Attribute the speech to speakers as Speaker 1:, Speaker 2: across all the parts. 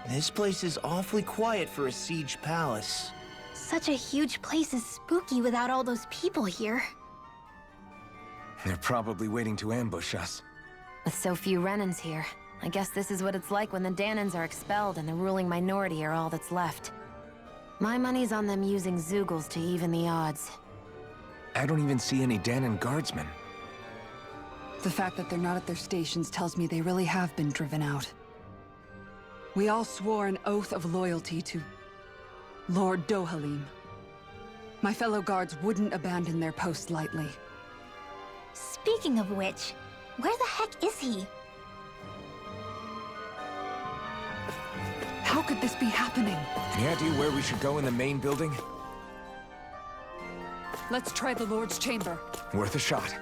Speaker 1: This place is awfully quiet for a siege palace.
Speaker 2: Such a huge place is spooky without all those people here.
Speaker 3: They're probably waiting to ambush us.
Speaker 4: With so few Renans here, I guess this is what it's like when the Danans are expelled and the ruling minority are all that's left. My money's on them using Zeugles to even the odds.
Speaker 3: I don't even see any Danan guardsmen.
Speaker 5: The fact that they're not at their stations tells me they really have been driven out. We all swore an oath of loyalty to Lord Dohalim. My fellow guards wouldn't abandon their post lightly.
Speaker 2: Speaking of which, where the heck is he?
Speaker 5: How could this be happening?
Speaker 3: Any idea where we should go in the main building?
Speaker 5: Let's try the Lord's chamber.
Speaker 3: Worth a shot.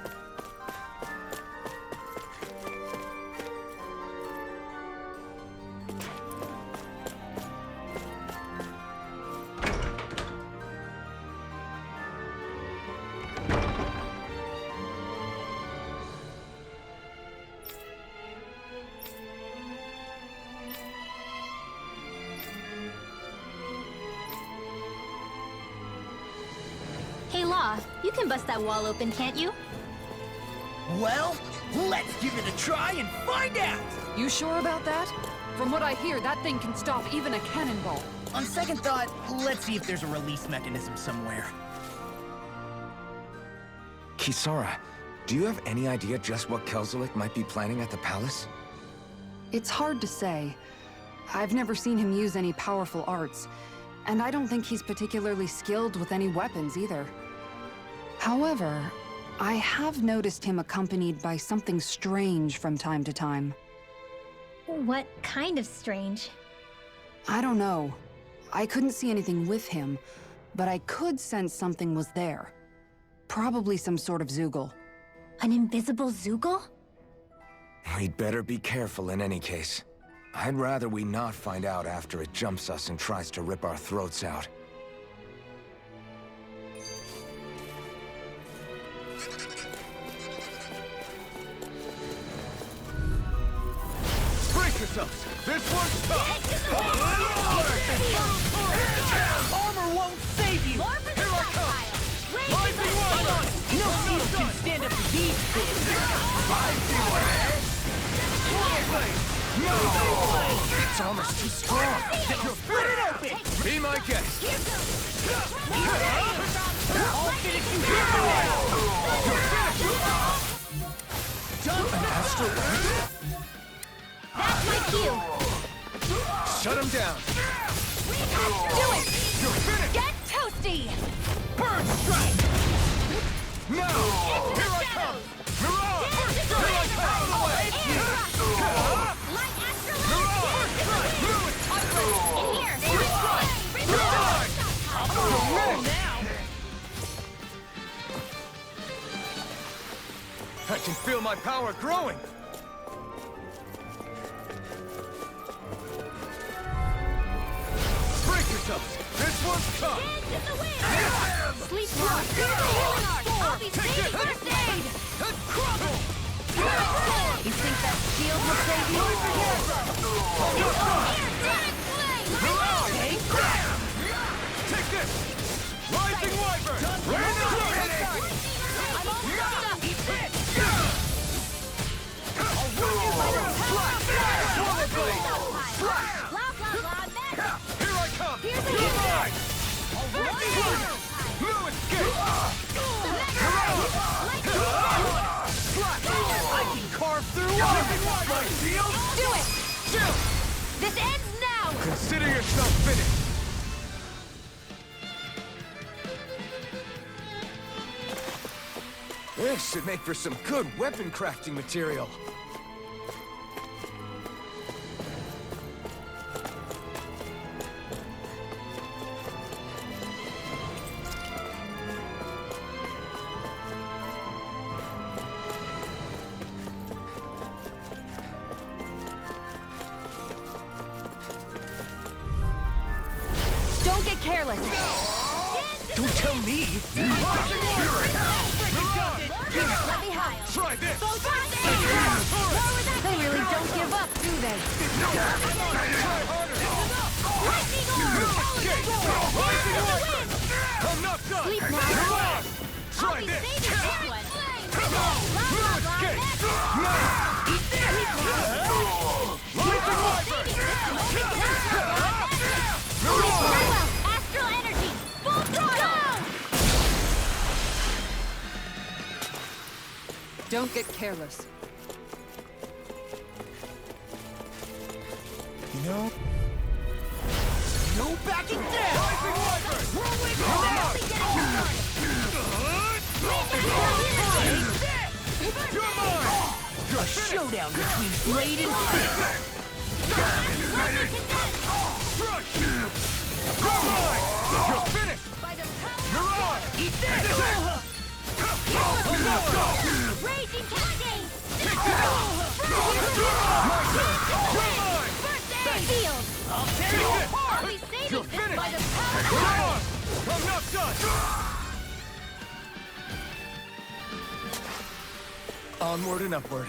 Speaker 2: Hey Law, you can bust that wall open, can't you?
Speaker 1: Well, let's give it a try and find out!
Speaker 5: You sure about that? From what I hear, that thing can stop even a cannonball.
Speaker 1: On second thought, let's see if there's a release mechanism somewhere.
Speaker 3: Kisara, do you have any idea just what Kelzelik might be planning at the palace?
Speaker 5: It's hard to say. I've never seen him use any powerful arts, and I don't think he's particularly skilled with any weapons either. However, I have noticed him accompanied by something strange from time to time.
Speaker 2: What kind of strange?
Speaker 5: I don't know. I couldn't see anything with him, but I could sense something was there. Probably some sort of Zeugle.
Speaker 2: An invisible Zeugle?
Speaker 3: We'd better be careful in any case. I'd rather we not find out after it jumps us and tries to rip our throats out.
Speaker 6: Brace yourselves! This one's tough!
Speaker 1: Armor won't save you!
Speaker 6: Here I come! Lightning one!
Speaker 1: No shield can stand up to these things!
Speaker 6: No!
Speaker 3: Its armor's too strong!
Speaker 1: Split it open!
Speaker 6: Be my guest!
Speaker 1: I'll finish you here!
Speaker 3: An astral blast?
Speaker 2: That's my cue!
Speaker 6: Shut him down!
Speaker 2: Do it!
Speaker 6: You're finished!
Speaker 2: Get toasty!
Speaker 1: Bird strike!
Speaker 6: Now! Here I come! Mirage! Here I come!
Speaker 2: Light astral
Speaker 6: Mirage!
Speaker 2: in here!
Speaker 1: Now!
Speaker 6: I can feel my power growing! Break yourselves! This one's tough!
Speaker 2: Sleep walk! I'll be saving first aid!
Speaker 4: You think that shield will save you?
Speaker 6: Take this! Rising Wyvern! Here I come! No escape!
Speaker 1: I can carve through armor!
Speaker 6: My shield!
Speaker 2: Do it! This ends now!
Speaker 6: Consider yourself finished!
Speaker 3: This should make for some good weapon crafting material.
Speaker 4: Don't get careless.
Speaker 3: Don't tell me!
Speaker 4: Let me help.
Speaker 6: Try this!
Speaker 4: They really don't give up, do they?
Speaker 6: Try harder! Mirage! Try
Speaker 2: I'll be
Speaker 6: this!
Speaker 2: saving this one.
Speaker 6: No escape!
Speaker 2: Eat this!
Speaker 6: Lightning Wyvern!
Speaker 2: Farewell! Astral energy! Full throttle!
Speaker 5: Don't get careless.
Speaker 1: No. No backing down!
Speaker 6: Lightning Wyvern!
Speaker 1: Whirlwind
Speaker 2: I'll be
Speaker 1: down!
Speaker 6: You're mine!
Speaker 1: A showdown between blade and steel.
Speaker 6: Crush! You're mine! You're finished! Mirage!
Speaker 1: Eat this!
Speaker 2: Raging cascade!
Speaker 6: Take that! My turn! You're mine!
Speaker 2: Field!
Speaker 1: I'll tear you
Speaker 6: Take
Speaker 1: apart!
Speaker 2: I'll be saving
Speaker 6: You're
Speaker 2: this
Speaker 6: finished!
Speaker 2: by the power
Speaker 6: You're on! I'm not done!
Speaker 1: Onward and upward.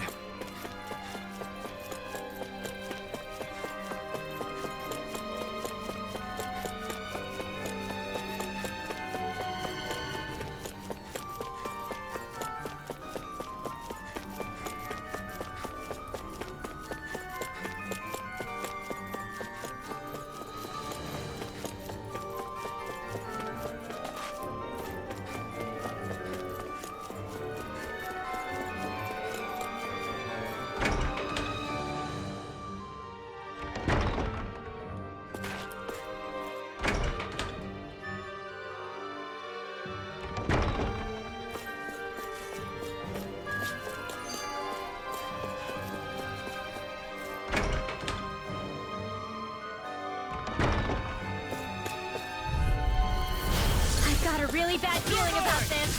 Speaker 2: I've got a really bad feeling about this.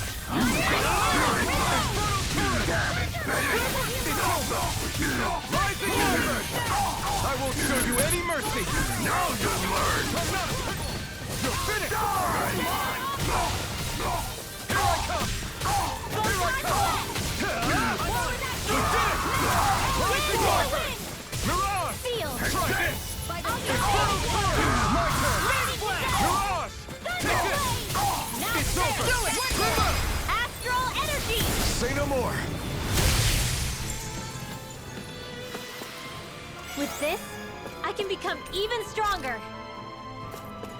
Speaker 6: Rising Wyvern! I won't show you any mercy! Now you'll learn! I'm not! You're finished! Here I come! Here I come! We did it! Rising Wyvern! Mirage!
Speaker 2: Field!
Speaker 6: Try this!
Speaker 2: I'll be
Speaker 6: Infernal
Speaker 2: saving
Speaker 6: Torrent! My turn! Mirage! Take this!
Speaker 2: Now
Speaker 6: It's over!
Speaker 2: do it!
Speaker 6: Glimmer!
Speaker 2: Astral energy!
Speaker 6: Say no more!
Speaker 2: With this, I can become even stronger.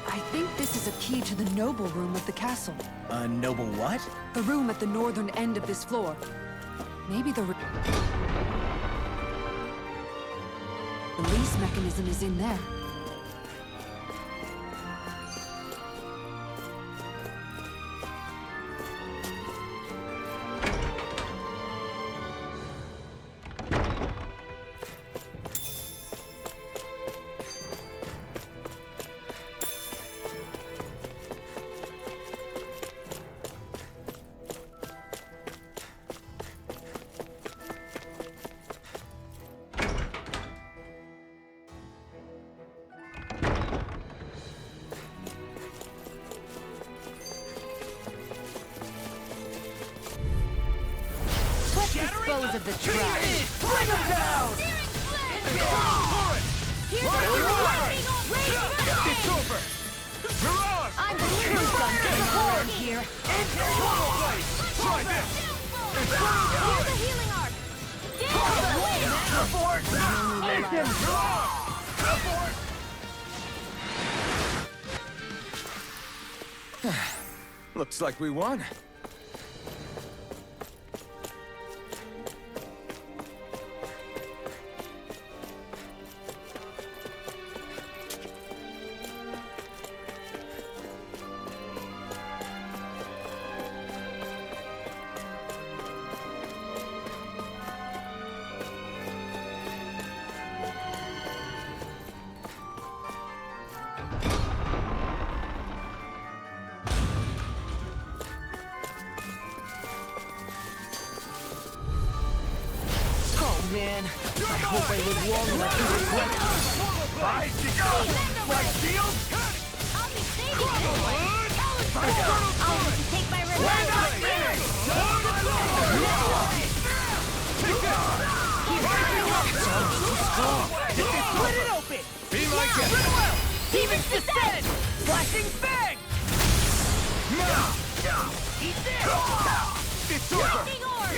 Speaker 5: I think this is a key to the noble room of the castle.
Speaker 1: A noble what?
Speaker 5: The room at the northern end of this floor. Maybe the release mechanism is in there.
Speaker 4: Let's dispose of the trash.
Speaker 1: Bring him down!
Speaker 6: It's over! Mirage!
Speaker 2: I'm the true son of the horde here.
Speaker 6: Total Blade! Try this! Infernal
Speaker 2: Here's
Speaker 6: Torrent!
Speaker 2: the healing arc.
Speaker 3: Looks like we won.
Speaker 1: Oh man, I hope I live long enough to regret this.
Speaker 6: Right, Right shield!
Speaker 2: I'll be saving this. I'll need to take my revenge on Spirit.
Speaker 1: Split it open!
Speaker 6: Be my
Speaker 2: Now,
Speaker 6: guest!
Speaker 2: Demons descend!
Speaker 1: Flashing bang!
Speaker 6: Now!
Speaker 1: Eat this!
Speaker 6: It's over!
Speaker 2: Lightning orb!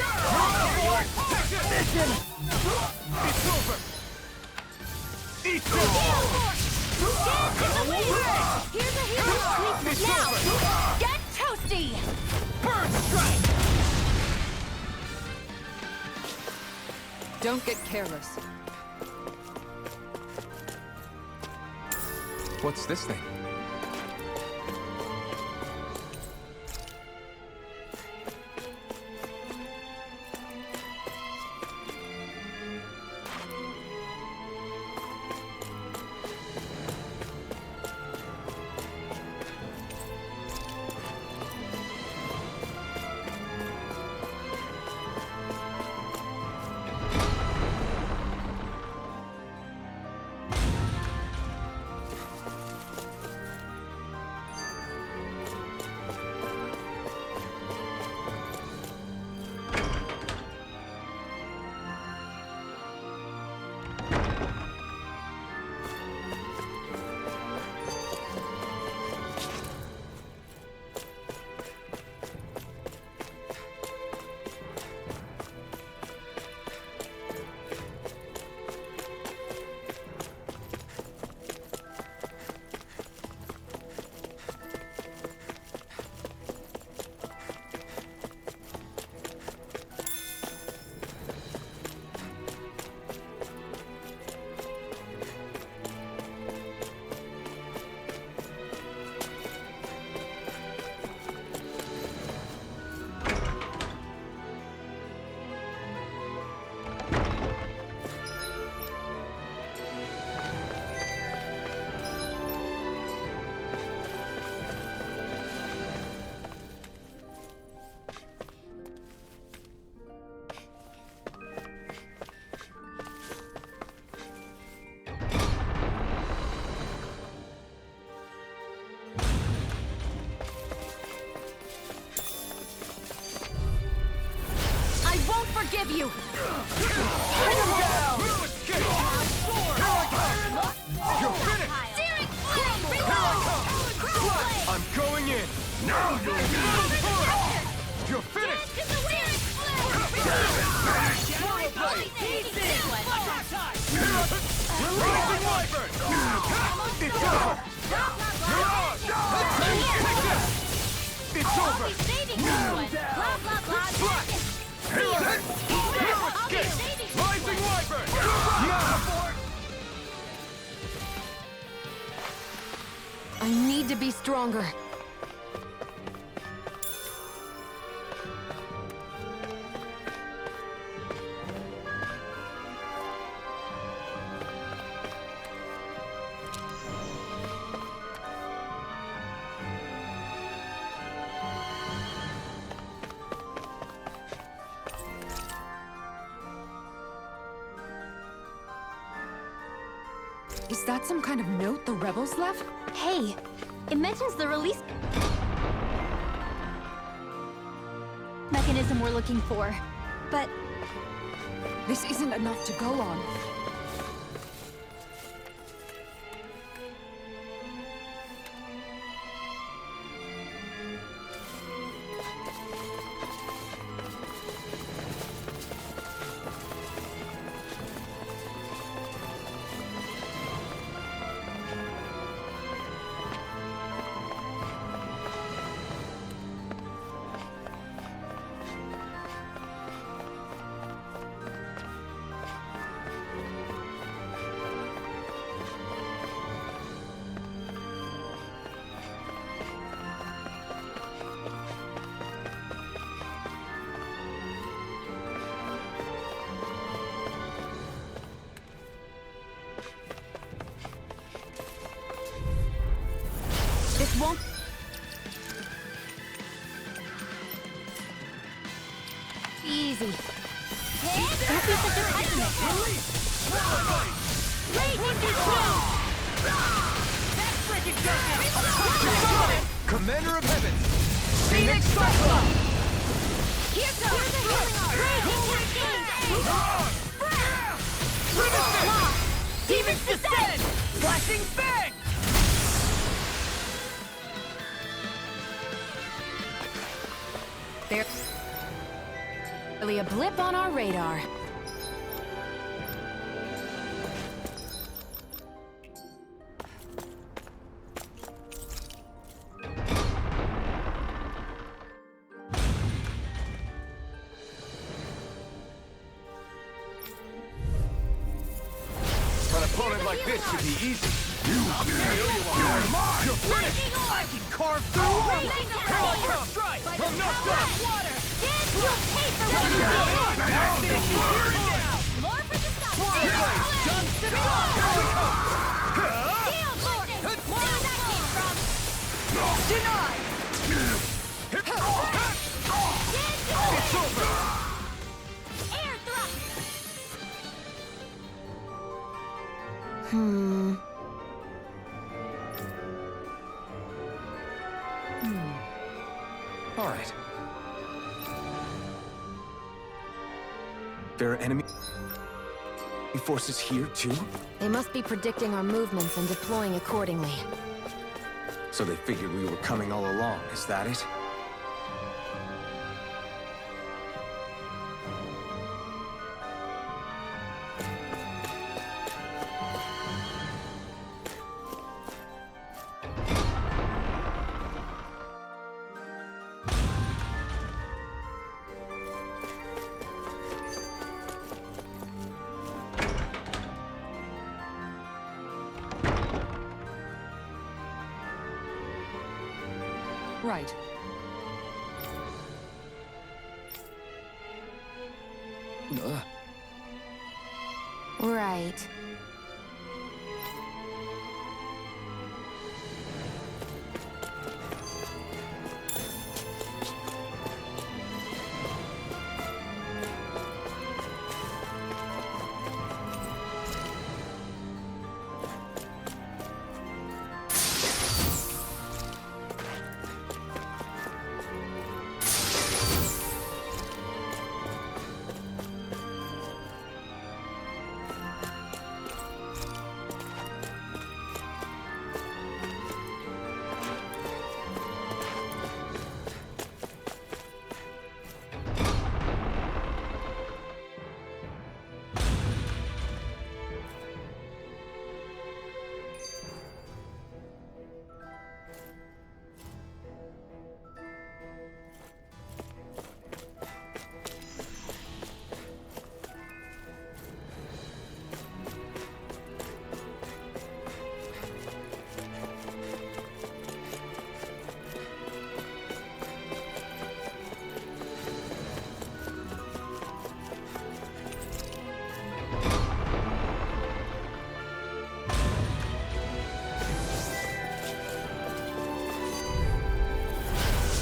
Speaker 6: Take this!
Speaker 1: Mission!
Speaker 6: It's over! Eat
Speaker 2: Heal
Speaker 6: this!
Speaker 2: force! Dance in the wind! Here's a hero sweep
Speaker 6: It's
Speaker 2: now!
Speaker 6: over!
Speaker 2: Get toasty!
Speaker 1: Bird strike!
Speaker 5: Don't get careless.
Speaker 6: What's this thing?
Speaker 2: Forgive you!
Speaker 1: Bring him down!
Speaker 6: You're finished!
Speaker 2: Searing flame! Reload!
Speaker 6: I'm going in! Now you'll You're finished!
Speaker 2: Searing flame!
Speaker 6: Rising Wyvern! It's over! You're on! Take this! It's over!
Speaker 2: Saving this one! Blah, blah, blah!
Speaker 6: Flash!
Speaker 2: I'll be saving this
Speaker 6: Rising
Speaker 2: one!
Speaker 6: Wyvern! Now!
Speaker 5: I need to be stronger. Is that some kind of note the rebels left?
Speaker 2: Hey, it mentions the release mechanism we're looking for, but
Speaker 5: This isn't enough to go on. This won't... Easy.
Speaker 2: don't be such a pessimist! Blazing control!
Speaker 6: Commander of Heavens!
Speaker 1: Phoenix Cyclone!
Speaker 2: Here goes the healing art!
Speaker 1: Demons descend! Flashing bang!
Speaker 4: Barely a blip on our radar.
Speaker 6: An opponent like this should be easy. You're mine! You're finished!
Speaker 1: I can carve through
Speaker 2: Raising the fire!
Speaker 1: strike!
Speaker 2: By the
Speaker 6: I'm not
Speaker 2: power
Speaker 6: done.
Speaker 2: of water! Then you'll pay for what you did! More for the stuff!
Speaker 1: Done to go!
Speaker 2: Steel Lord! More where that came from!
Speaker 1: Denied!
Speaker 6: It's over!
Speaker 2: Air thrust!
Speaker 3: All right. There are enemy forces here, too?
Speaker 4: They must be predicting our movements and deploying accordingly.
Speaker 3: So they figured we were coming all along, is that it?
Speaker 5: Right.
Speaker 4: Right.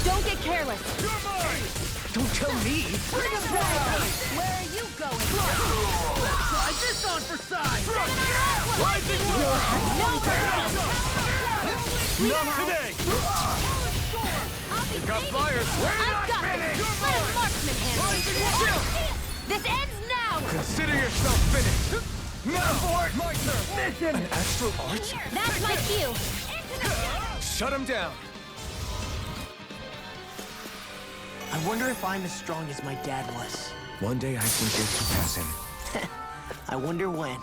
Speaker 4: Don't get careless.
Speaker 6: You're mine!
Speaker 1: Don't tell me!
Speaker 2: Where are you going?
Speaker 1: Try this on for size!
Speaker 6: Rising Not today! You got fires!
Speaker 2: I've got this! Let a marksman handle it! This ends now!
Speaker 6: Consider yourself finished! Now for it! My turn!
Speaker 3: An astral archer?
Speaker 2: That's my cue!
Speaker 6: Shut him down!
Speaker 1: I wonder if I'm as strong as my dad was.
Speaker 3: One day I think you'll surpass him.
Speaker 1: I wonder when.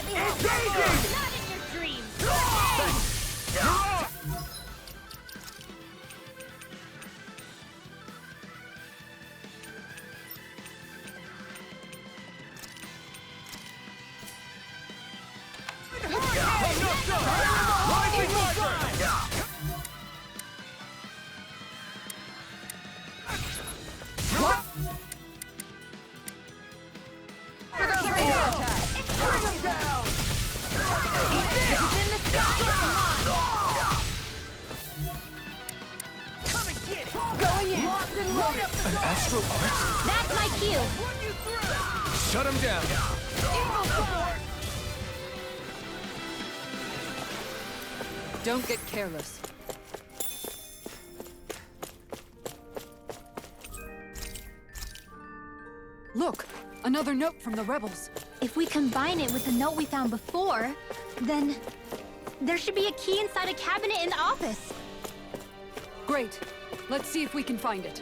Speaker 6: Engaging!
Speaker 2: Not in your dreams!
Speaker 6: You're up! I'm not done! Rising Viper!
Speaker 1: What? Come and get it! Going in! Locked and loaded!
Speaker 6: An astral art?
Speaker 2: That's my cue!
Speaker 6: Shut him down!
Speaker 5: Don't get careless. Look! Another note from the rebels.
Speaker 2: If we combine it with the note we found before, then there should be a key inside a cabinet in the office.
Speaker 5: Great. Let's see if we can find it.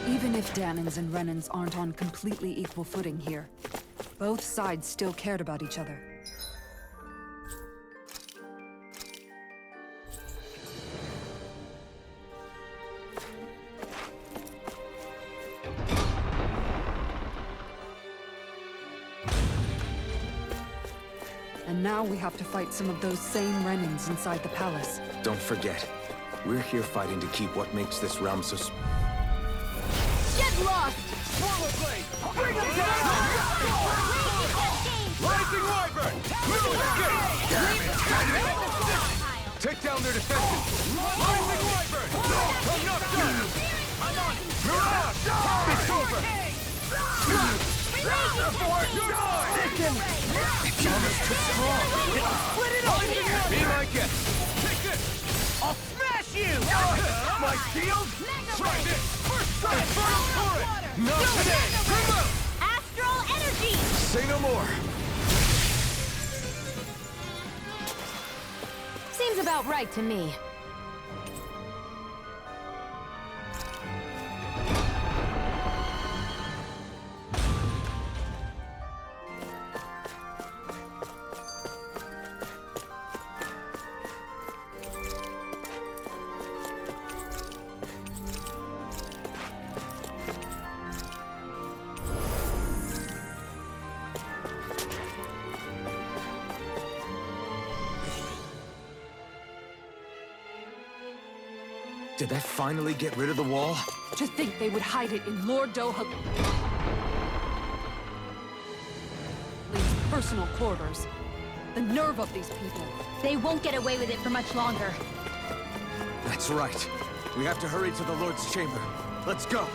Speaker 5: Even if Danins and Renans aren't on completely equal footing here, both sides still cared about each other. And now we have to fight some of those same Renans inside the palace.
Speaker 3: Don't forget, we're here fighting to keep what makes this realm so
Speaker 2: Get lost!
Speaker 6: Swallow blade! Bring him down! Rising Wyvern! Middle escape! Take down their defenses! Rising Wyvern! I'm not done! I'm on it! You're out! It's over! You're done!
Speaker 1: It's almost too strong. Split it up!
Speaker 6: Be my guest! Take this!
Speaker 1: I'll smash you!
Speaker 6: My shield? Try this! First strike! Infernal turret! Not today! Remote!
Speaker 2: Astral energy!
Speaker 6: Say no more!
Speaker 4: Seems about right to me.
Speaker 3: Did that finally get rid of the wall?
Speaker 5: To think they would hide it in Lord Dohalim's personal quarters. The nerve of these people.
Speaker 2: They won't get away with it for much longer.
Speaker 3: That's right. We have to hurry to the Lord's chamber. Let's go!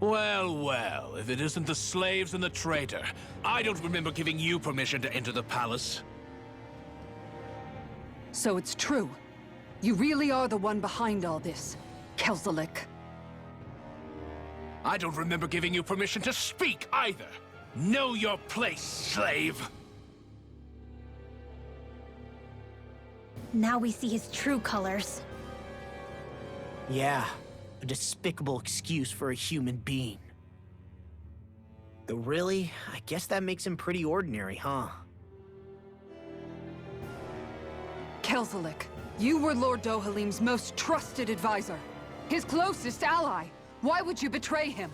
Speaker 7: Well, well, if it isn't the slaves and the traitor. I don't remember giving you permission to enter the palace.
Speaker 5: So it's true. You really are the one behind all this, Kelzelik.
Speaker 7: I don't remember giving you permission to speak either. Know your place, slave!
Speaker 2: Now we see his true colors.
Speaker 1: Yeah, a despicable excuse for a human being. Though really, I guess that makes him pretty ordinary, huh?
Speaker 5: Kelzelik, you were Lord Dohalim's most trusted advisor. His closest ally. Why would you betray him?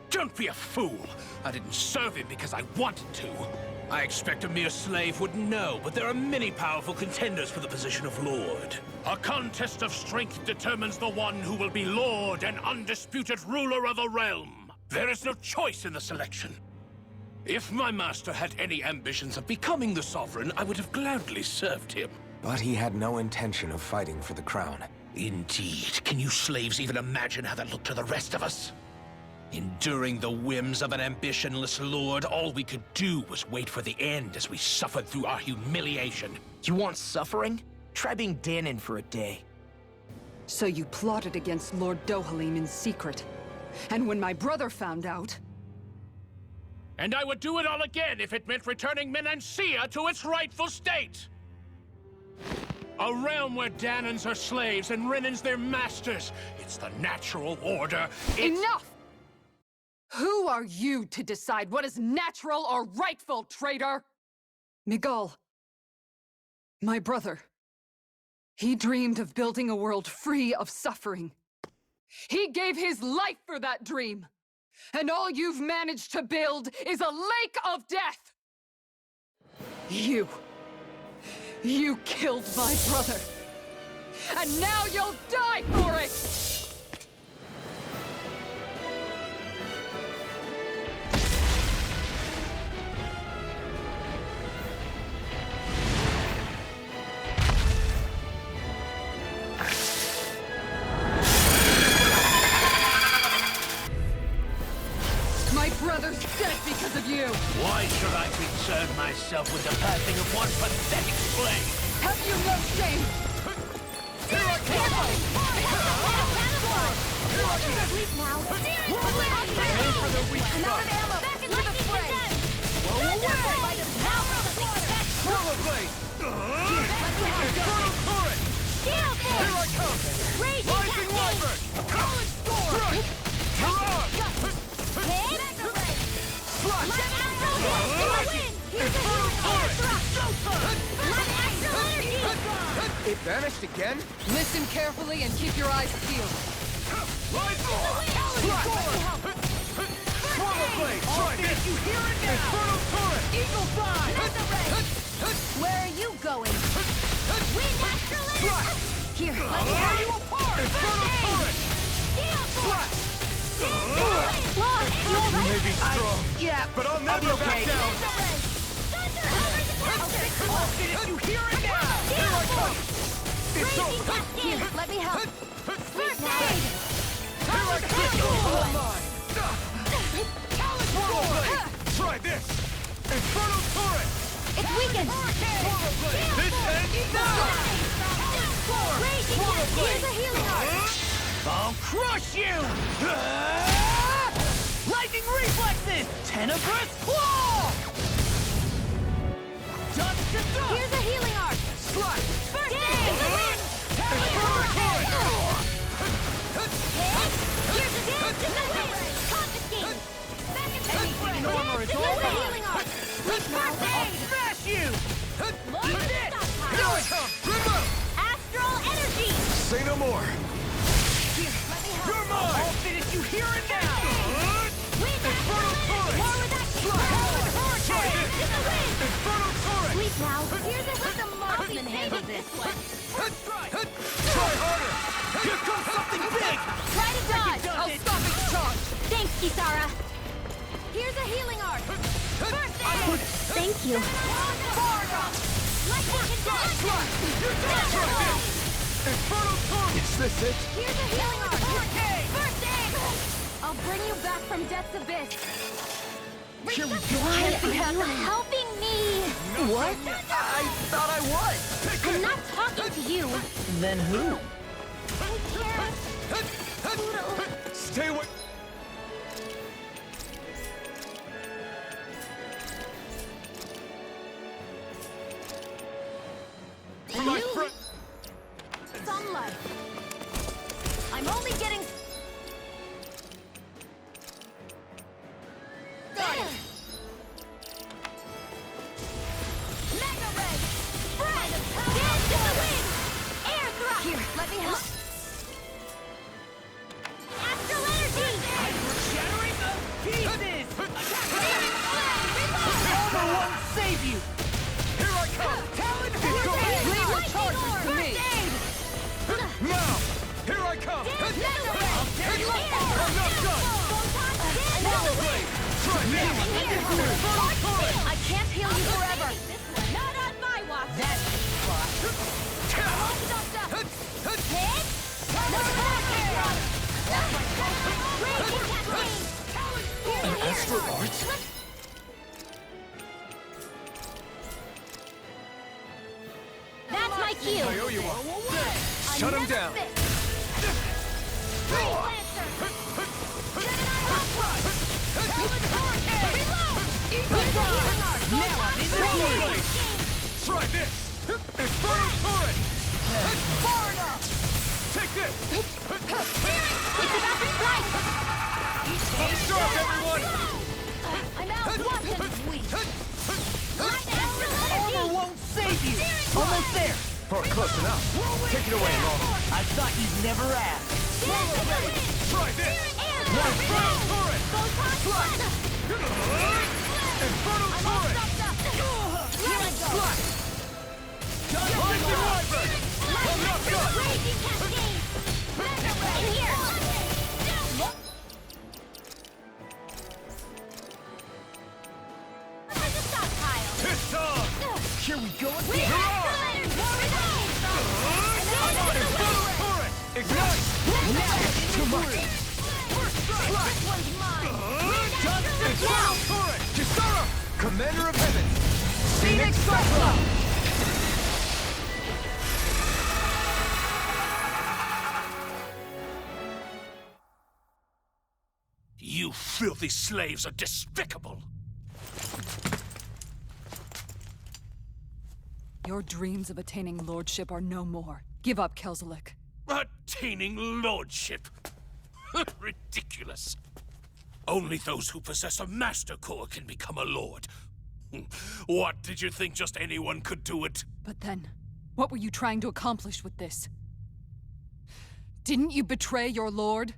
Speaker 7: Don't be a fool! I didn't serve him because I wanted to. I expect a mere slave would know, but there are many powerful contenders for the position of Lord. A contest of strength determines the one who will be Lord and undisputed ruler of a realm. There is no choice in the selection. If my master had any ambitions of becoming the Sovereign, I would have gladly served him.
Speaker 3: But he had no intention of fighting for the crown.
Speaker 7: Indeed. Can you slaves even imagine how that looked to the rest of us? Enduring the whims of an ambitionless lord, all we could do was wait for the end as we suffered through our humiliation.
Speaker 1: You want suffering? Try being Danon for a day.
Speaker 5: So you plotted against Lord Dohalim in secret. And when my brother found out...
Speaker 7: And I would do it all again if it meant returning Menancia to its rightful state! A realm where Danons are slaves and Renans their masters. It's the natural order.
Speaker 5: Enough! Who are you to decide what is natural or rightful, traitor? Miguel, my brother, he dreamed of building a world free of suffering. He gave his life for that dream. And all you've managed to build is a lake of death! You killed my brother. And now you'll die for it! My brother's dead because of you!
Speaker 7: Why should I concern myself with the passing of one pathetic slave?
Speaker 5: Have you no shame?
Speaker 6: Here I come! Aim for the weak spot! Rollerblade! Infernal turret! Here I come! Rising wyvern! College storm! Mirage! Slash! Infernal turret! It vanished again?
Speaker 5: Listen carefully and keep your eyes peeled.
Speaker 6: Swallowblade! Try this! You hear it now! Infernal turret!
Speaker 2: Eagle Fly! Where are you going? We naturalists! Here, let me
Speaker 6: Tear
Speaker 2: have
Speaker 6: you apart! Infernal turret! Slash!
Speaker 2: You
Speaker 6: may be strong, but I'll never back down! Did you hear it now? Here I come! It's over!
Speaker 2: Here, let me help. First aid!
Speaker 6: Here I come! All mine! Swallowblade! Try this! Infernal Turret!
Speaker 2: It's weakened!
Speaker 6: This ends now!
Speaker 2: Raging Cat! Here's a healing art!
Speaker 1: I'll crush you! Lightning reflexes! Tenebrous claw! Dust to dust!
Speaker 2: Here's a healing art!
Speaker 6: Slash!
Speaker 2: First aid!
Speaker 6: Infernal Turret!
Speaker 2: Here's a dance in the wind! Confiscate! Back in
Speaker 1: Anything in armor is all
Speaker 2: Here's a
Speaker 1: mine.
Speaker 2: healing art! First aid!
Speaker 1: Smash you!
Speaker 2: Lord
Speaker 1: Eat it!
Speaker 6: Here I come! Remote!
Speaker 2: Astral energy!
Speaker 6: Say no more!
Speaker 1: Here,
Speaker 2: Let me help!
Speaker 6: You're mine!
Speaker 1: I'll finish you here and now!
Speaker 2: With
Speaker 6: Infernal
Speaker 2: astral energy!
Speaker 6: Turret!
Speaker 2: More with action!
Speaker 6: Slash! Try
Speaker 2: Dance
Speaker 6: this!
Speaker 2: in the wind!
Speaker 6: Infernal Turret!
Speaker 2: Sleep now! Here's a with the marksman handle this one!
Speaker 6: Try harder!
Speaker 1: Here comes something big!
Speaker 2: Try to dodge!
Speaker 1: I'll stop its charge!
Speaker 2: Thanks, Kisara! Here's a healing art! First aid! Thank you! Lightning condense!
Speaker 6: Try this! Infernal Turret! Is this it?
Speaker 2: Here's a healing art! First aid! I'll bring you back from death's abyss!
Speaker 1: Here we go!
Speaker 2: Why are you helping me?
Speaker 1: What? I thought I was!
Speaker 2: I'm not talking to you!
Speaker 1: Then who?
Speaker 6: Stay away! My friend!
Speaker 2: Sunlight! I'm only getting... Mega Ray! Spread! Dance in the wind! Air thrust! Here, let me help! Astral energy!
Speaker 1: Shattering the pieces!
Speaker 2: Reload!
Speaker 1: Armor won't save you!
Speaker 6: Here I come!
Speaker 1: Talon
Speaker 6: It's going!
Speaker 1: Leave your
Speaker 2: Lightning
Speaker 1: charges
Speaker 2: orb!
Speaker 1: to me!
Speaker 2: First aid!
Speaker 6: Now! Here I come!
Speaker 2: Mega Ray!
Speaker 6: I'm not done!
Speaker 2: Another way!
Speaker 6: Try this! Infernal Turret!
Speaker 2: I can't heal you forever! Not on my watch!
Speaker 1: That's spot.
Speaker 2: Hit! No more! Raging Cascade!
Speaker 6: An astral art?
Speaker 2: That's my cue!
Speaker 6: I owe you one. Shut him down!
Speaker 2: Freeze Lancer! Gemini Hawk! Reload!
Speaker 1: Now I'm in the field!
Speaker 6: Try this! Infernal Turret!
Speaker 2: Far enough!
Speaker 6: Take this!
Speaker 2: It's about to strike!
Speaker 6: Up sharp, everyone!
Speaker 2: I'm out! Watson! Weak! Astral
Speaker 1: Armor
Speaker 2: energy!
Speaker 1: won't save you! Almost there!
Speaker 6: Oh, close enough. Take it away, Law.
Speaker 1: I thought you'd never ask.
Speaker 6: Try this! Infernal Turret! Infernal Turret!
Speaker 2: Here I go!
Speaker 6: Lightning Wyvern! I'm not done!
Speaker 2: Raging Cascade! In here! Where's the stockpile?
Speaker 6: Pissed off!
Speaker 1: Here we go
Speaker 2: We
Speaker 1: again!
Speaker 2: have the letters!
Speaker 6: Infernal Turret! Ignite!
Speaker 1: Too much!
Speaker 2: This one's mine!
Speaker 6: Infernal Turret! Kisara! Commander of Heaven!
Speaker 1: Phoenix Cyclone!
Speaker 7: You filthy slaves are despicable!
Speaker 5: Your dreams of attaining lordship are no more. Give up, Kelzelik.
Speaker 7: Attaining lordship! Ridiculous. Only those who possess a master core can become a lord. What, did you think just anyone could do it?
Speaker 5: But then, what were you trying to accomplish with this? Didn't you betray your lord?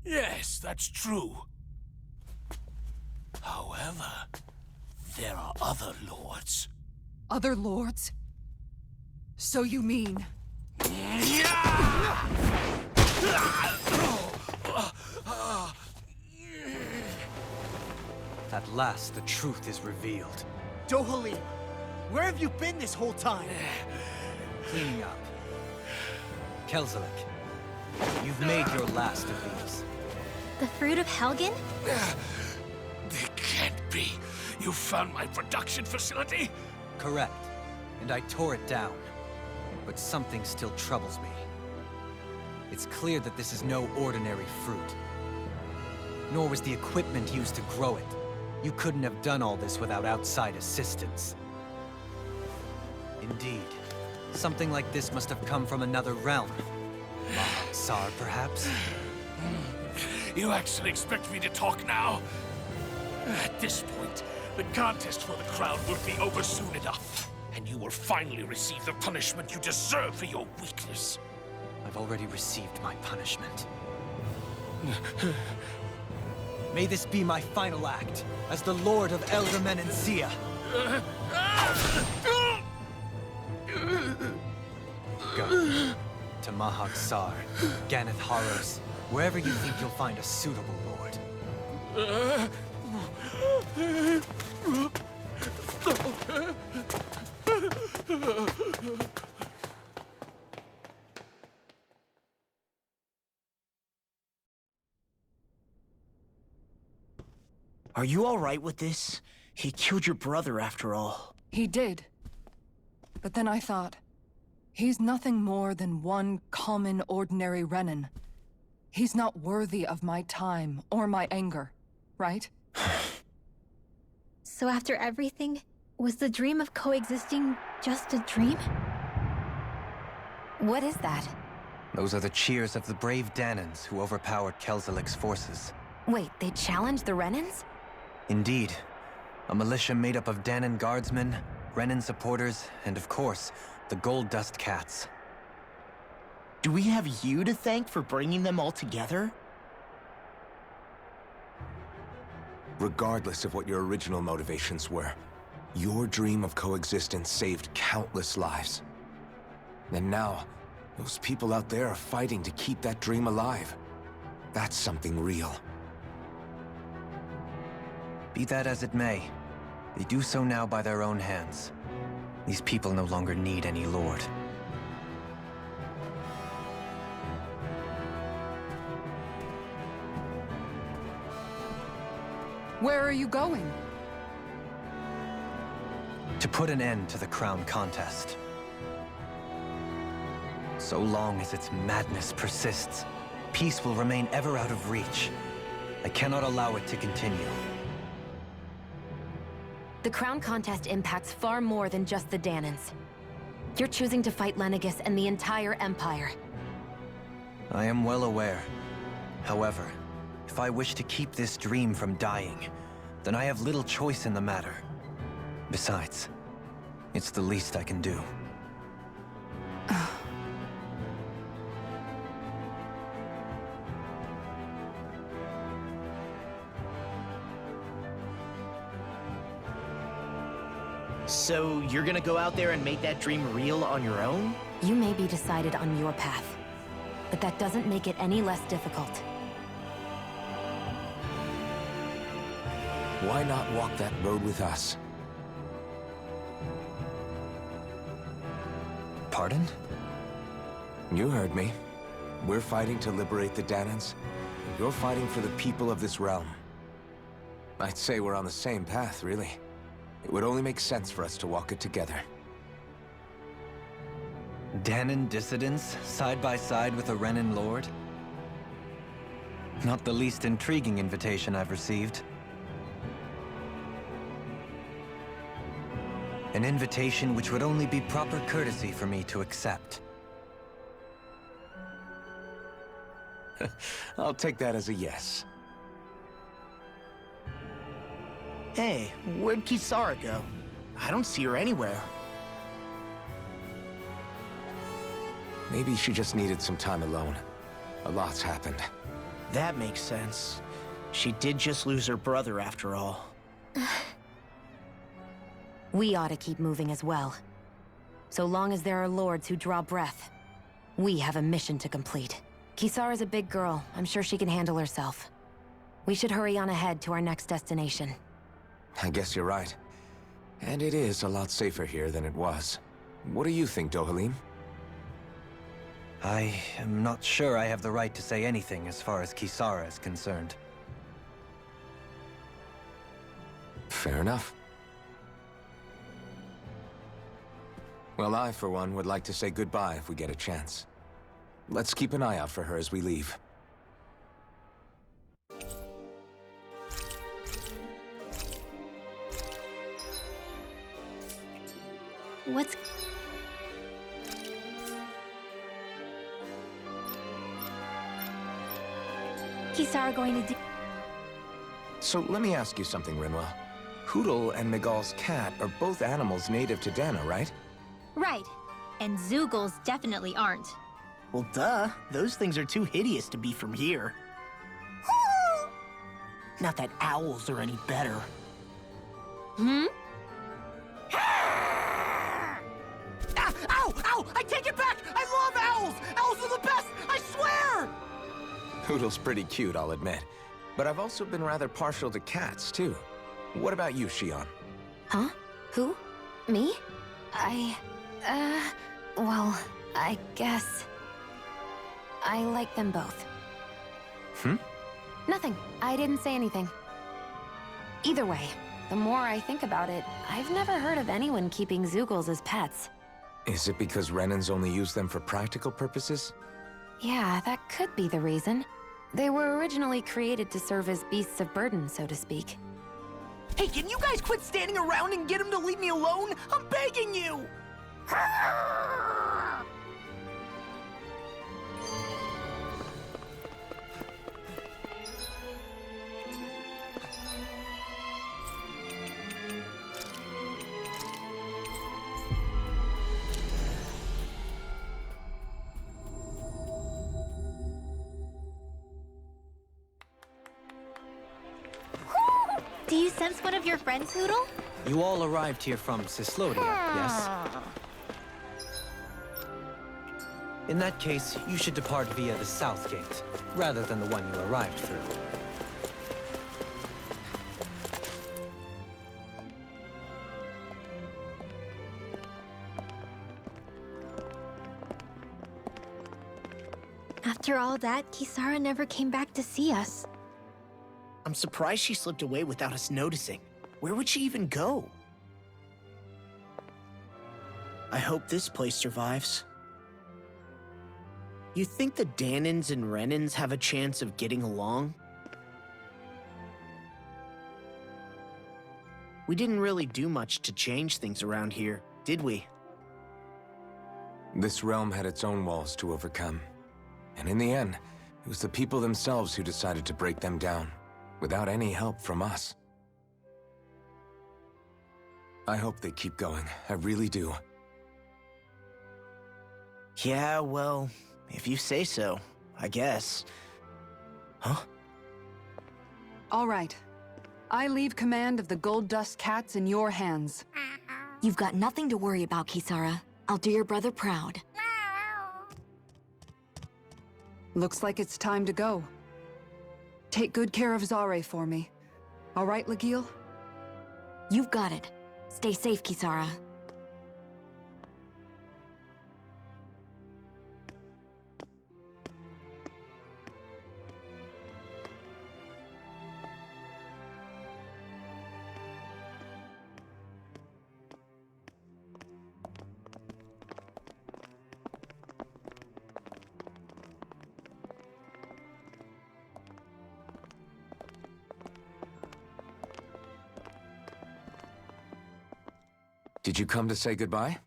Speaker 7: Yes, that's true. However, there are other lords.
Speaker 5: Other lords? So you mean...
Speaker 8: At last, the truth is revealed.
Speaker 1: Dohalim, where have you been this whole time?
Speaker 8: Cleaning up. Kelzelik, you've made your last of these.
Speaker 2: The fruit of Helgen?
Speaker 7: They can't be? You found my production facility?
Speaker 8: Correct. And I tore it down. But something still troubles me. It's clear that this is no ordinary fruit. Nor was the equipment used to grow it. You couldn't have done all this without outside assistance. Indeed. Something like this must have come from another realm. Tsar, perhaps?
Speaker 7: You actually expect me to talk now? At this point, the contest for the crown will be over soon enough. And you will finally receive the punishment you deserve for your weakness.
Speaker 8: I've already received my punishment. May this be my final act as the Lord of Elder Menancia. Go to Mahak Sar, Ganeth Haros, wherever you think you'll find a suitable lord.
Speaker 1: Are you all right with this? He killed your brother after all.
Speaker 5: He did. But then I thought, he's nothing more than one common, ordinary Renan. He's not worthy of my time or my anger, right?
Speaker 2: So after everything, was the dream of coexisting just a dream?
Speaker 4: What is that?
Speaker 8: Those are the cheers of the brave Danans who overpowered Kelzelik's forces.
Speaker 4: Wait, they challenged the Renans?
Speaker 8: Indeed. A militia made up of Danan guardsmen, Renan supporters, and of course, the Gold Dust Cats.
Speaker 1: Do we have you to thank for bringing them all together?
Speaker 3: Regardless of what your original motivations were, your dream of coexistence saved countless lives. And now, those people out there are fighting to keep that dream alive. That's something real.
Speaker 8: Be that as it may, they do so now by their own hands. These people no longer need any lord.
Speaker 5: Where are you going?
Speaker 8: To put an end to the crown contest. So long as its madness persists, peace will remain ever out of reach. I cannot allow it to continue.
Speaker 4: The crown contest impacts far more than just the Danans. You're choosing to fight Lenegis and the entire Empire.
Speaker 8: I am well aware. However, if I wish to keep this dream from dying, then I have little choice in the matter. Besides, it's the least I can do.
Speaker 1: So you're gonna go out there and make that dream real on your own?
Speaker 4: You may be decided on your path, but that doesn't make it any less difficult.
Speaker 3: Why not walk that road with us?
Speaker 8: Pardon?
Speaker 3: You heard me. We're fighting to liberate the Danans. You're fighting for the people of this realm. I'd say we're on the same path, really. It would only make sense for us to walk it together.
Speaker 8: Danan dissidents, side by side with a Renan lord? Not the least intriguing invitation I've received. An invitation which would only be proper courtesy for me to accept.
Speaker 3: I'll take that as a yes.
Speaker 1: Hey, where'd Kisara go? I don't see her anywhere.
Speaker 3: Maybe she just needed some time alone. A lot's happened.
Speaker 1: That makes sense. She did just lose her brother after all.
Speaker 4: We ought to keep moving as well. So long as there are lords who draw breath, we have a mission to complete. Kisara's a big girl. I'm sure she can handle herself. We should hurry on ahead to our next destination.
Speaker 3: I guess you're right. And it is a lot safer here than it was. What do you think, Dohalim?
Speaker 8: I am not sure I have the right to say anything as far as Kisara is concerned.
Speaker 3: Fair enough. Well, I, for one, would like to say goodbye if we get a chance. Let's keep an eye out for her as we leave.
Speaker 2: What's... Kisara going to do?
Speaker 3: So let me ask you something, Rinwell. Hootle and Miguel's cat are both animals native to Dana, right?
Speaker 2: Right. And Zoogles definitely aren't.
Speaker 1: Well, duh. Those things are too hideous to be from here. Not that owls are any better.
Speaker 2: Hmm?
Speaker 1: Ah! Ow! Ow! I take it back! I love owls! Owls are the best! I swear!
Speaker 3: Hootle's pretty cute, I'll admit. But I've also been rather partial to cats, too. What about you, Shion?
Speaker 4: Huh? Who? Me? Well, I guess... I like them both. Nothing. I didn't say anything. Either way, the more I think about it, I've never heard of anyone keeping Zoogles as pets.
Speaker 3: Is it because Renans only use them for practical purposes?
Speaker 4: Yeah, that could be the reason. They were originally created to serve as beasts of burden, so to speak.
Speaker 1: Hey, can you guys quit standing around and get him to leave me alone? I'm begging you!
Speaker 2: Do you sense one of your friends, Hootle?
Speaker 8: You all arrived here from Cislodia, yes? In that case, you should depart via the south gate, rather than the one you arrived through.
Speaker 2: After all that, Kisara never came back to see us.
Speaker 1: I'm surprised she slipped away without us noticing. Where would she even go? I hope this place survives. You think the Danans and Renans have a chance of getting along? We didn't really do much to change things around here, did we?
Speaker 3: This realm had its own walls to overcome. And in the end, it was the people themselves who decided to break them down, without any help from us. I hope they keep going. I really do.
Speaker 1: Yeah, well, if you say so, I guess. Huh?
Speaker 5: All right. I leave command of the Gold Dust Cats in your hands.
Speaker 4: You've got nothing to worry about, Kisara. I'll do your brother proud.
Speaker 5: Looks like it's time to go. Take good care of Zare for me. All right, Legil?
Speaker 4: You've got it. Stay safe, Kisara.
Speaker 3: Did you come to say goodbye?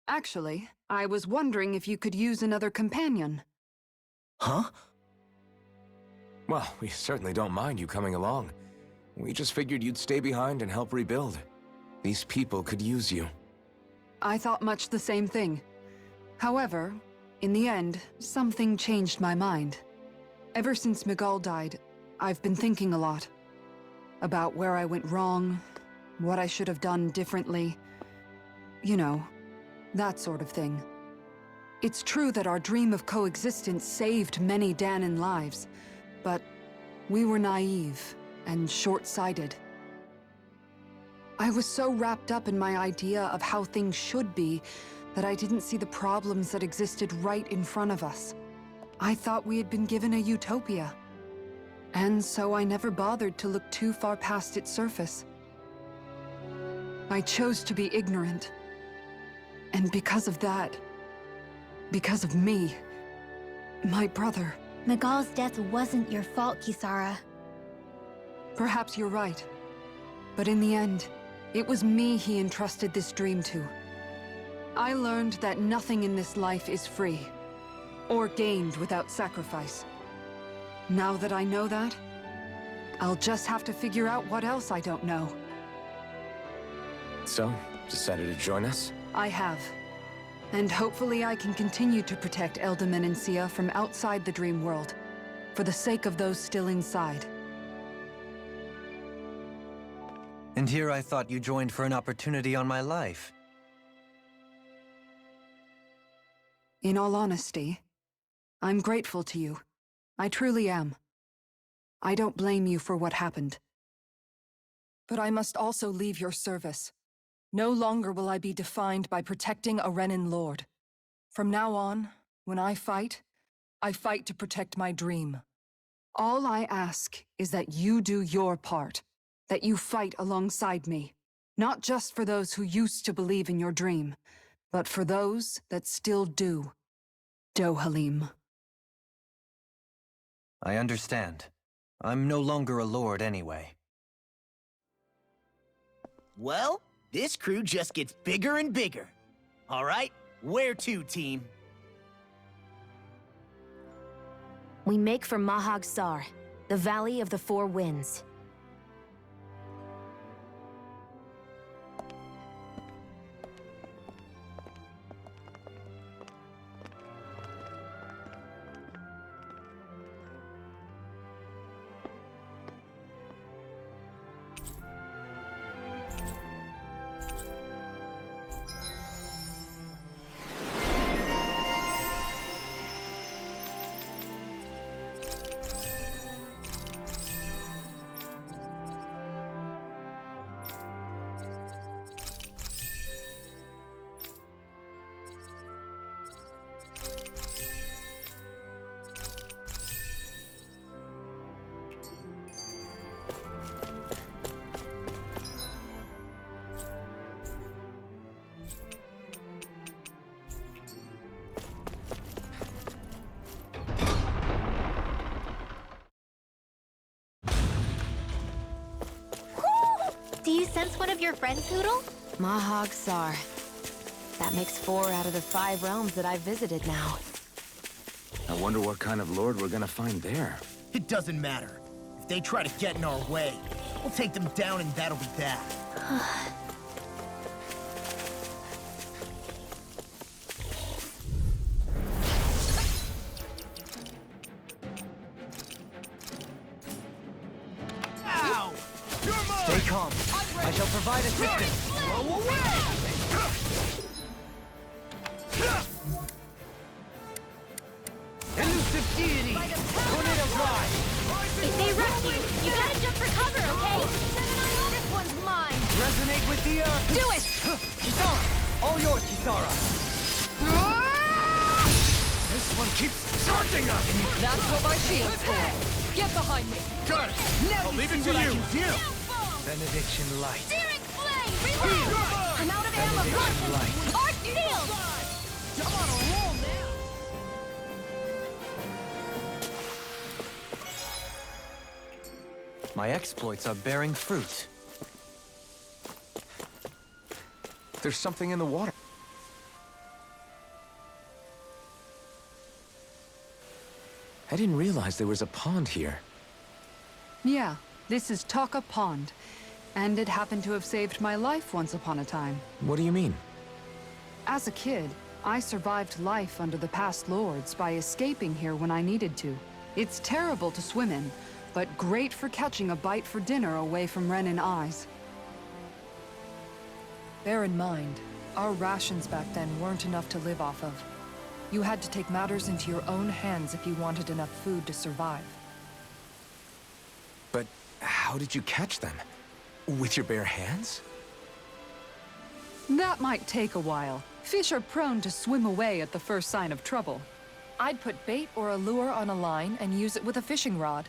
Speaker 5: Actually, I was wondering if you could use another companion.
Speaker 1: Huh?
Speaker 3: Well, we certainly don't mind you coming along. We just figured you'd stay behind and help rebuild. These people could use you.
Speaker 5: I thought much the same thing. However, in the end, something changed my mind. Ever since Miguel died, I've been thinking a lot. About where I went wrong, what I should have done differently. You know, that sort of thing. It's true that our dream of coexistence saved many Danan lives, but we were naive and short-sighted. I was so wrapped up in my idea of how things should be that I didn't see the problems that existed right in front of us. I thought we had been given a utopia. And so I never bothered to look too far past its surface. I chose to be ignorant. And because of that, because of me, my brother...
Speaker 2: Miguel's death wasn't your fault, Kisara.
Speaker 5: Perhaps you're right. But in the end, it was me he entrusted this dream to. I learned that nothing in this life is free, or gained without sacrifice. Now that I know that, I'll just have to figure out what else I don't know.
Speaker 3: So, decided to join us?
Speaker 5: I have. And hopefully I can continue to protect Eldam and Sia from outside the dream world, for the sake of those still inside.
Speaker 8: And here I thought you joined for an opportunity on my life.
Speaker 5: In all honesty, I'm grateful to you. I truly am. I don't blame you for what happened. But I must also leave your service. No longer will I be defined by protecting a Renin Lord. From now on, when I fight to protect my dream. All I ask is that you do your part, that you fight alongside me, not just for those who used to believe in your dream, but for those that still do. Dohalim.
Speaker 8: I understand. I'm no longer a lord anyway.
Speaker 1: Well, this crew just gets bigger and bigger. All right, where to, team?
Speaker 4: We make for Mahag Sar, the Valley of the Four Winds.
Speaker 2: Do you sense one of your friends, Hoodle?
Speaker 4: Mahag Sar. That makes 4 out of the 5 realms that I've visited now.
Speaker 3: I wonder what kind of lord we're gonna find there.
Speaker 1: It doesn't matter. If they try to get in our way, we'll take them down and that'll be that. Ow!
Speaker 8: Stay calm. I shall provide assistance.
Speaker 1: Blow away!
Speaker 8: Elusive deity! Tornado drive!
Speaker 2: If they rush you, you gotta jump for cover, okay? This one's mine.
Speaker 8: Resonate with the earth!
Speaker 2: Do it!
Speaker 8: Kisara! All yours, Kisara!
Speaker 6: This one keeps charging us!
Speaker 5: That's what my shield's for. Get behind me.
Speaker 6: Got it! I'll leave it to you!
Speaker 8: Benediction light.
Speaker 2: Searing flame! Reload! I'm out of ammo.
Speaker 8: Benediction light.
Speaker 2: Arc shield!
Speaker 1: I'm on a roll now!
Speaker 8: My exploits are bearing fruit.
Speaker 3: There's something in the water. I didn't realize there was a pond here.
Speaker 5: Yeah, this is Taka Pond. And it happened to have saved my life once upon a time.
Speaker 3: What do you mean?
Speaker 5: As a kid, I survived life under the past lords by escaping here when I needed to. It's terrible to swim in, but great for catching a bite for dinner away from Renin eyes. Bear in mind, our rations back then weren't enough to live off of. You had to take matters into your own hands if you wanted enough food to survive.
Speaker 3: But how did you catch them? With your bare hands?
Speaker 5: That might take a while. Fish are prone to swim away at the first sign of trouble. I'd put bait or a lure on a line and use it with a fishing rod.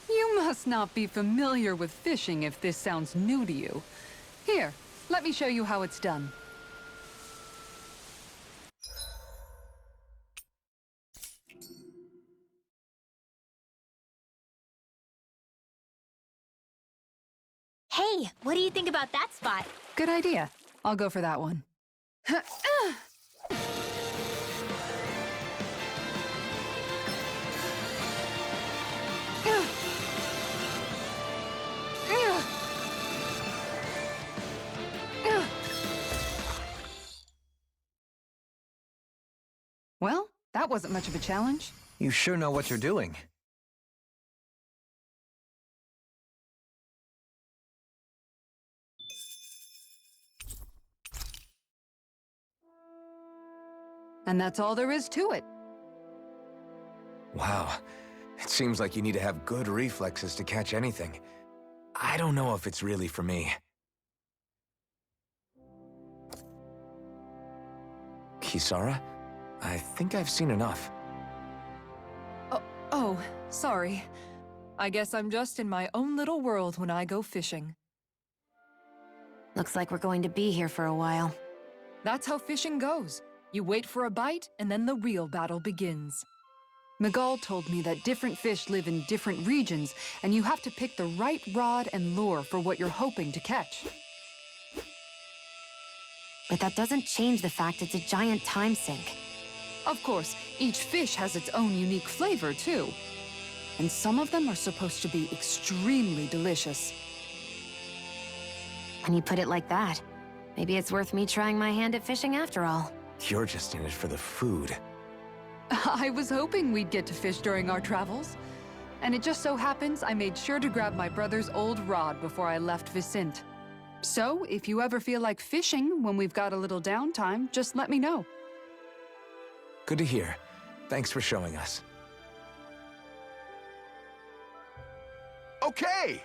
Speaker 5: You must not be familiar with fishing if this sounds new to you. Here, let me show you how it's done.
Speaker 2: Hey, what do you think about that spot?
Speaker 5: Good idea. I'll go for that one. Well, that wasn't much of a challenge.
Speaker 8: You sure know what you're doing.
Speaker 5: And that's all there is to it.
Speaker 3: Wow. It seems like you need to have good reflexes to catch anything. I don't know if it's really for me. Kisara? I think I've seen enough.
Speaker 5: Oh, sorry. I guess I'm just in my own little world when I go fishing.
Speaker 4: Looks like we're going to be here for a while.
Speaker 5: That's how fishing goes. You wait for a bite, and then the real battle begins. Miguel told me that different fish live in different regions, and you have to pick the right rod and lure for what you're hoping to catch.
Speaker 4: But that doesn't change the fact it's a giant time sink.
Speaker 5: Of course, each fish has its own unique flavor, too. And some of them are supposed to be extremely delicious.
Speaker 4: When you put it like that, maybe it's worth me trying my hand at fishing after all.
Speaker 3: You're just in it for the food.
Speaker 5: I was hoping we'd get to fish during our travels. And it just so happens I made sure to grab my brother's old rod before I left Vicente. So, if you ever feel like fishing when we've got a little downtime, just let me know.
Speaker 3: Good to hear. Thanks for showing us.
Speaker 6: Okay!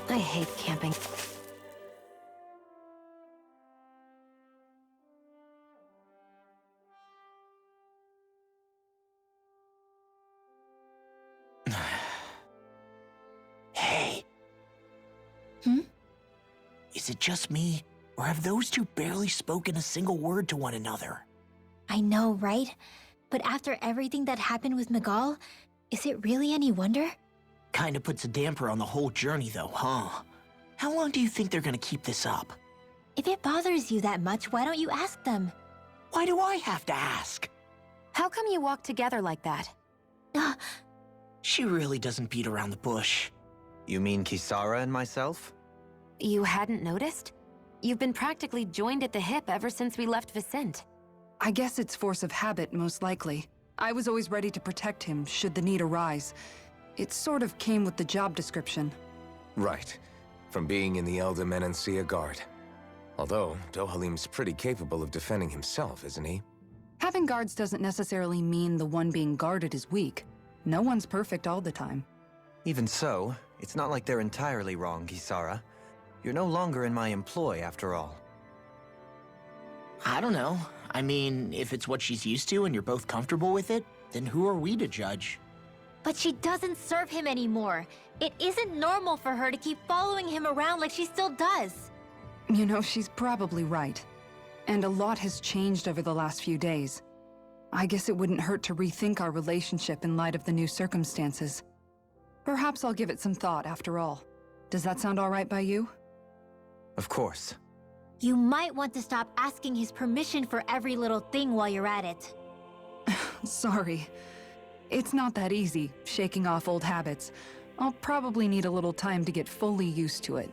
Speaker 4: I hate camping.
Speaker 1: Hey.
Speaker 2: Hmm?
Speaker 1: Is it just me, or have those two barely spoken a single word to one another?
Speaker 2: I know, right? But after everything that happened with Miguel, is it really any wonder?
Speaker 1: Kinda puts a damper on the whole journey though, huh? How long do you think they're gonna keep this up?
Speaker 2: If it bothers you that much, why don't you ask them?
Speaker 1: Why do I have to ask?
Speaker 4: How come you walk together like that?
Speaker 1: She really doesn't beat around the bush.
Speaker 8: You mean Kisara and myself?
Speaker 4: You hadn't noticed? You've been practically joined at the hip ever since we left Vicente.
Speaker 5: I guess it's force of habit, most likely. I was always ready to protect him, should the need arise. It sort of came with the job description.
Speaker 3: Right. From being in the Elder Menancia Guard. Although, Dohalim's pretty capable of defending himself, isn't he?
Speaker 5: Having guards doesn't necessarily mean the one being guarded is weak. No one's perfect all the time.
Speaker 8: Even so, it's not like they're entirely wrong, Kisara. You're no longer in my employ, after all.
Speaker 1: I don't know. I mean, if it's what she's used to and you're both comfortable with it, then who are we to judge?
Speaker 2: But she doesn't serve him anymore. It isn't normal for her to keep following him around like she still does.
Speaker 5: You know, she's probably right. And a lot has changed over the last few days. I guess it wouldn't hurt to rethink our relationship in light of the new circumstances. Perhaps I'll give it some thought after all. Does that sound all right by you?
Speaker 8: Of course.
Speaker 2: You might want to stop asking his permission for every little thing while you're at it.
Speaker 5: Sorry. It's not that easy, shaking off old habits. I'll probably need a little time to get fully used to it.